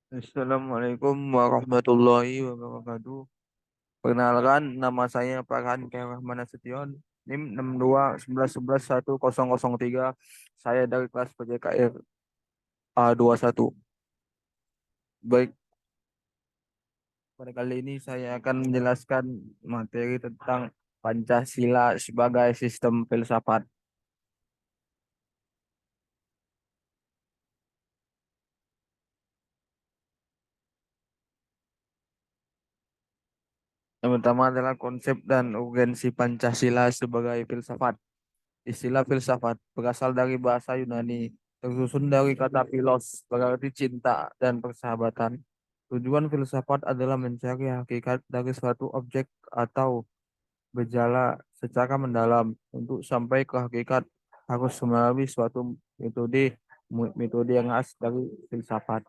Assalamualaikum warahmatullahi wabarakatuh. Perkenalkan, nama saya Farhan Khairrahman Nasution, NIM 6211111003. Saya dari kelas PJKR A21. Baik, pada kali ini saya akan menjelaskan materi tentang Pancasila sebagai sistem filsafat. Yang pertama adalah konsep dan urgensi Pancasila sebagai filsafat. Istilah filsafat berasal dari bahasa Yunani, tersusun dari kata philos, berarti cinta dan persahabatan. Tujuan filsafat adalah mencari hakikat dari suatu objek atau berjala secara mendalam. Untuk sampai ke hakikat harus melalui suatu metode yang khas dari filsafat.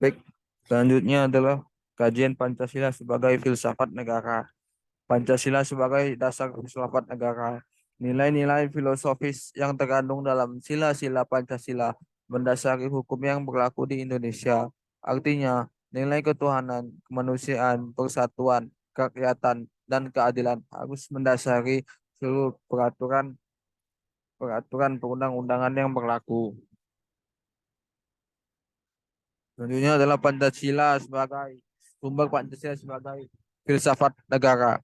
Baik, selanjutnya adalah kajian Pancasila sebagai filsafat negara. Pancasila sebagai dasar filsafat negara. Nilai-nilai filosofis yang terkandung dalam sila-sila Pancasila mendasari hukum yang berlaku di Indonesia. Artinya, nilai ketuhanan, kemanusiaan, persatuan, kerakyatan, dan keadilan harus mendasari seluruh peraturan peraturan perundang-undangan yang berlaku. Selanjutnya adalah Pancasila sebagai filsafat negara.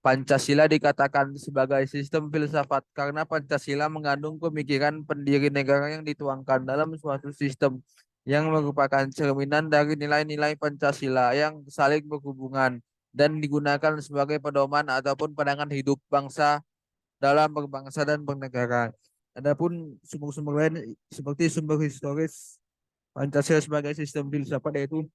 Pancasila dikatakan sebagai sistem filsafat karena Pancasila mengandung pemikiran pendiri negara yang dituangkan dalam suatu sistem yang merupakan cerminan dari nilai-nilai Pancasila yang saling berhubungan dan digunakan sebagai pedoman ataupun pandangan hidup bangsa dalam berbangsa dan bernegara. Adapun sumber-sumber lain seperti sumber historis Pancasila sebagai sistem filsafat yaitu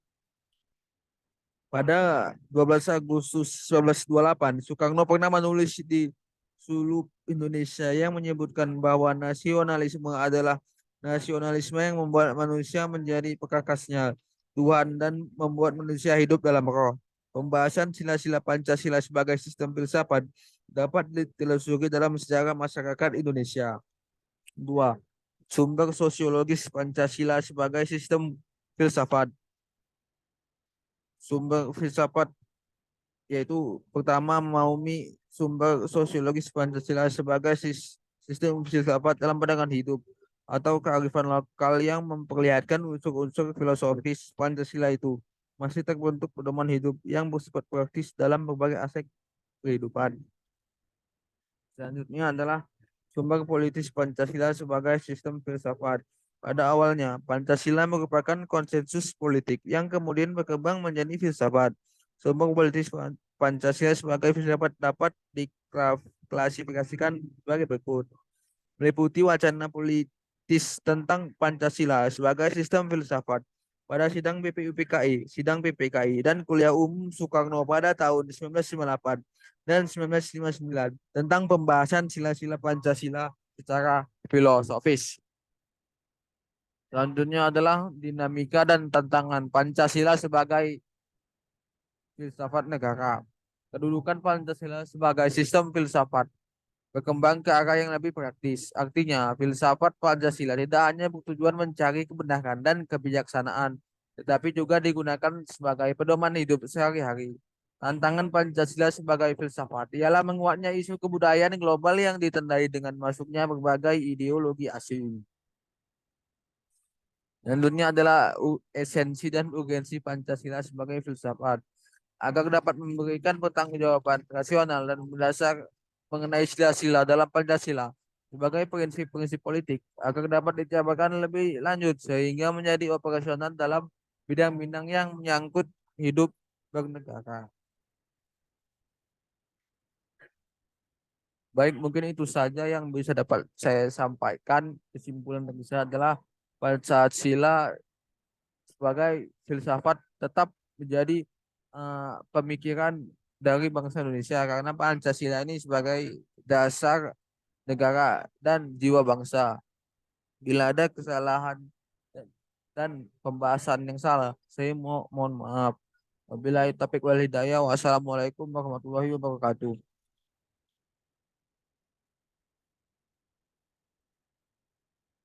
pada 12 Agustus 1928, Soekarno pernah menulis di Sulup Indonesia yang menyebutkan bahwa nasionalisme adalah nasionalisme yang membuat manusia menjadi pekakasnya Tuhan dan membuat manusia hidup dalam roh. Pembahasan sila-sila Pancasila sebagai sistem filsafat dapat ditelusuri dalam sejarah masyarakat Indonesia. Dua, sumber sosiologis Pancasila sebagai sistem filsafat. Sumber filsafat yaitu pertama Maumi sumber sosiologis Pancasila sebagai sistem filsafat dalam pandangan hidup atau kearifan lokal yang memperlihatkan unsur-unsur filosofis Pancasila itu masih terbentuk pedoman hidup yang bersifat praktis dalam berbagai aspek kehidupan. Selanjutnya adalah sumber politis Pancasila sebagai sistem filsafat. Pada awalnya, Pancasila merupakan konsensus politik yang kemudian berkembang menjadi filsafat. Sumber politis Pancasila sebagai filsafat dapat diklasifikasikan sebagai berikut. Meliputi wacana politis tentang Pancasila sebagai sistem filsafat. Pada sidang PPKI dan kuliah umum Soekarno pada tahun 1958 dan 1959 tentang pembahasan sila-sila Pancasila secara filosofis. Selanjutnya adalah dinamika dan tantangan Pancasila sebagai filsafat negara. Kedudukan Pancasila sebagai sistem filsafat berkembang ke arah yang lebih praktis. Artinya, filsafat Pancasila tidak hanya bertujuan mencari kebenaran dan kebijaksanaan, tetapi juga digunakan sebagai pedoman hidup sehari-hari. Tantangan Pancasila sebagai filsafat ialah menguatnya isu kebudayaan global yang ditandai dengan masuknya berbagai ideologi asing. Dan dunia adalah esensi dan urgensi Pancasila sebagai filsafat agar dapat memberikan pertanggungjawaban rasional dan mendasar mengenai sila-sila dalam Pancasila sebagai prinsip-prinsip politik agar dapat dijabarkan lebih lanjut sehingga menjadi operasional dalam bidang-bidang yang menyangkut hidup bernegara. Baik, mungkin itu saja yang bisa dapat saya sampaikan. Kesimpulan dari saya adalah Pancasila sebagai filsafat tetap menjadi pemikiran dari bangsa Indonesia karena Pancasila ini sebagai dasar negara dan jiwa bangsa. Bila ada kesalahan dan pembahasan yang salah, saya mohon maaf. Wabillahi taufiq wal hidayah. Wassalamualaikum warahmatullahi wabarakatuh.